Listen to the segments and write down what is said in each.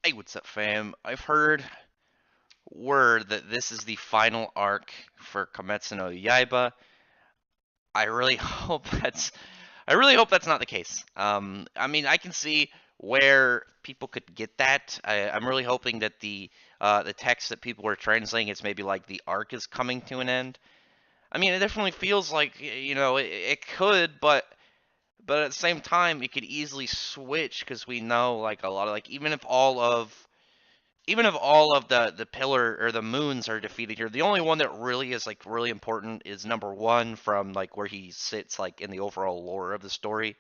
Hey, what's up, fam? I've heard word that this is the final arc for Kimetsu no Yaiba. I really hope that's I really hope that's not the case. I mean, I can see where people could get that. I'm really hoping that the text that people were translating is maybe like the arc is coming to an end. I mean, it definitely feels like it could, but at the same time, it could easily switch because we know like a lot of like even if all of the pillar or the moons are defeated here, the only one that really is like really important is number one from like where he sits like in the overall lore of the story.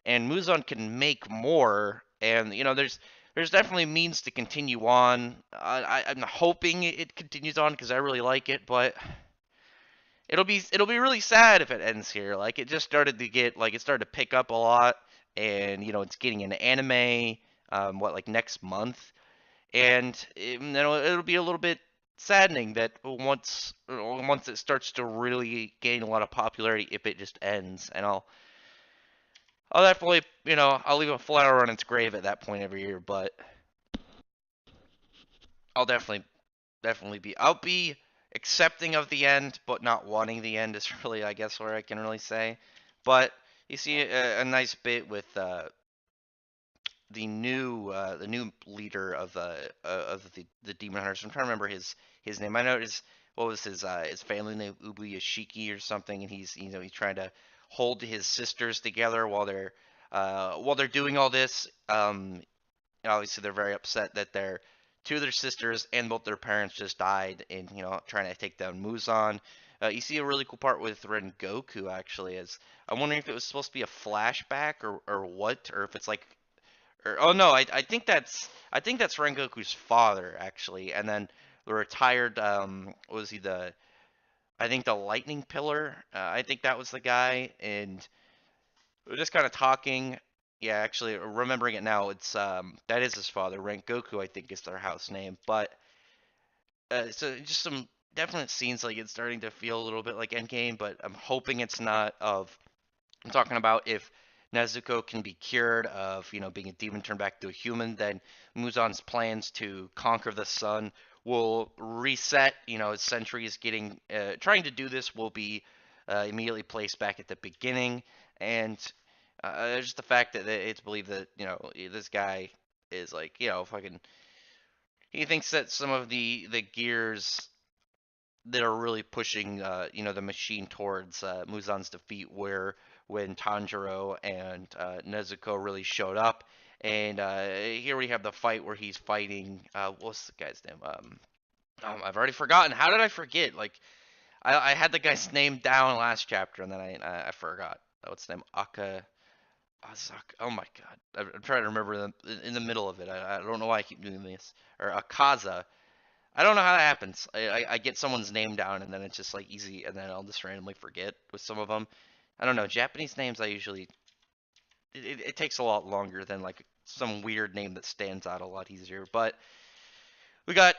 And Muzan can make more, and there's definitely means to continue on. I'm hoping it continues on because I really like it, but it'll be really sad if it ends here. Like it just started to get like it started to pick up a lot, and it's getting an anime. What like next month? And it'll be a little bit saddening that once it starts to really gain a lot of popularity, if it just ends, and I'll definitely I'll leave a flower on its grave at that point every year, but I'll definitely I'll be accepting of the end, but not wanting the end is really I guess where I can really say. But you see a nice bit with the new leader of the demon hunters. I'm trying to remember his name. I know what was his family name, Ubuyashiki or something, and he's trying to hold his sisters together while they're doing all this. Obviously they're very upset that two of their sisters and both their parents just died in trying to take down Muzan. You see a really cool part with Rengoku actually is I'm wondering if it was supposed to be a flashback or what, or if it's like oh no, I think that's Rengoku's father actually, and then the retired was he the I think the Lightning Pillar. I think that was the guy, and we're just kind of talking. Yeah, actually, remembering it now, it's that is his father. Rengoku, I think, is their house name. But so just some definite scenes like it's starting to feel a little bit like Endgame, but I'm hoping it's not. I'm talking about if Nezuko can be cured of, being a demon turned back to a human, then Muzan's plans to conquer the sun will reset. His centuries getting trying to do this will be immediately placed back at the beginning, and just the fact that it's believed that this guy is like fucking. He thinks that some of the gears that are really pushing the machine towards Muzan's defeat where when Tanjiro and Nezuko really showed up, and here we have the fight where he's fighting what's the guy's name, I've already forgotten. How did I forget? Like I had the guy's name down last chapter, and then I forgot what's his name. Azak. Oh my god, I'm trying to remember them in the middle of it. I don't know why I keep doing this. Or Akaza. I don't know how that happens. I get someone's name down and then it's just like easy, and then I'll just randomly forget with some of them. I don't know. Japanese names I usually it takes a lot longer than like some weird name that stands out a lot easier. But we got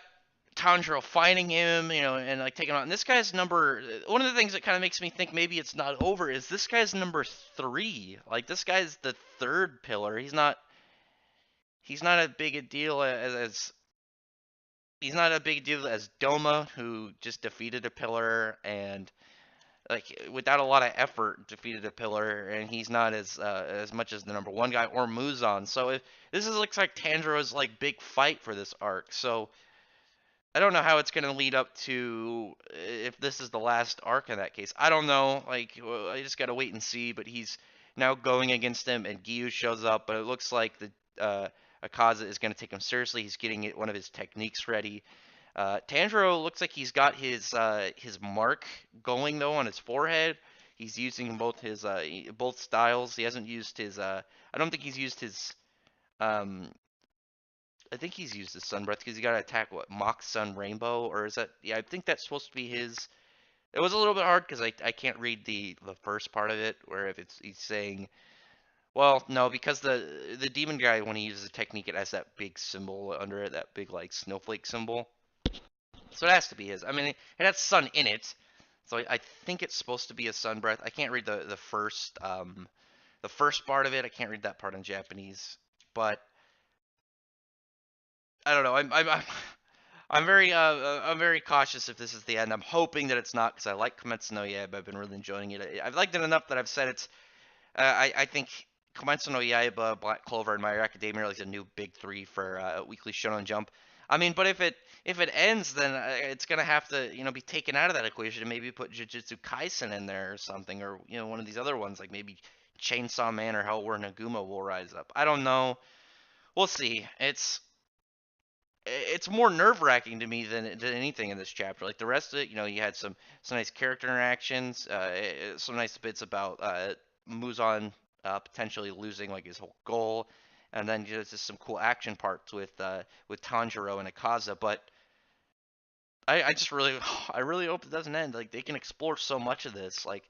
Tanjiro fighting him, and like taking on. And this guy's number. One of the things that kind of makes me think maybe it's not over is this guy's number 3. Like this guy's the third pillar. He's not a big a deal as he's not a big deal as Doma, who just defeated a pillar and like without a lot of effort defeated a pillar, and he's not as much as the number one guy or Muzan. So looks like Tanjiro's like big fight for this arc. So I don't know how it's gonna lead up to if this is the last arc in that case. I don't know. Like I just gotta wait and see. But he's now going against him, and Gyu shows up. But it looks like the Akaza is gonna take him seriously. He's getting one of his techniques ready. Tanjiro looks like he's got his mark going though on his forehead. He's using both styles. He hasn't used his. I don't think he's used his. Um, I think he's used his sun breath because he got to attack what Mock Sun Rainbow, or is that? Yeah, I think that's supposed to be his. It was a little bit hard because I can't read the first part of it where if it's he's saying. Well, no, because the demon guy when he uses a technique it has that big symbol under it, that big like snowflake symbol. So it has to be his. I mean, it has sun in it, so I think it's supposed to be a sun breath. I can't read the first part of it. I can't read that part in Japanese, but I don't know. I'm very cautious if this is the end. I'm hoping that it's not because I like Kimetsu no Yaiba. I've been really enjoying it. I've liked it enough that I've said it's. I think Kimetsu no Yaiba, Black Clover, and My Hero Academia are like the new big three for Weekly Shonen Jump. I mean, but if it ends, then it's gonna have to be taken out of that equation and maybe put Jujutsu Kaisen in there or something, or one of these other ones like maybe Chainsaw Man or Hell Where Naguma will rise up. I don't know. We'll see. It's more nerve wracking to me than anything in this chapter. Like the rest of it, you had some nice character interactions, some nice bits about Muzan potentially losing like his whole goal, and then just some cool action parts with Tanjiro and Akaza. But I just really I really hope it doesn't end. Like they can explore so much of this. Like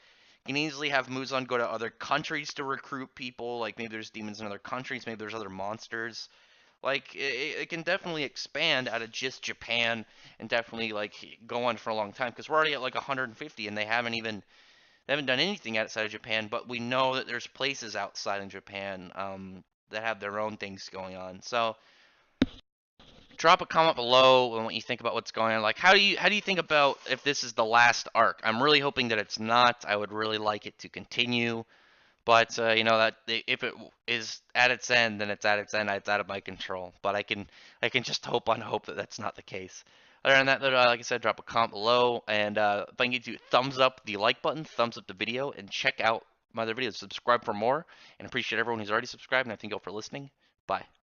you can easily have Muzan go to other countries to recruit people. Like maybe there's demons in other countries. Maybe there's other monsters. Like it can definitely expand out of just Japan and definitely like go on for a long time because we're already at like 150 and they haven't done anything outside of Japan, but we know that there's places outside of Japan that have their own things going on. So drop a comment below on what you think about what's going on. Like how do you think about if this is the last arc? I'm really hoping that it's not. I would really like it to continue. But that if it is at its end, then it's at its end. It's out of my control. But I can just hope on hope that that's not the case. Other than that, like I said, drop a comment below, and if I can get you thumbs up the like button, thumbs up the video, and check out my other videos. Subscribe for more, and appreciate everyone who's already subscribed. And I thank you all for listening. Bye.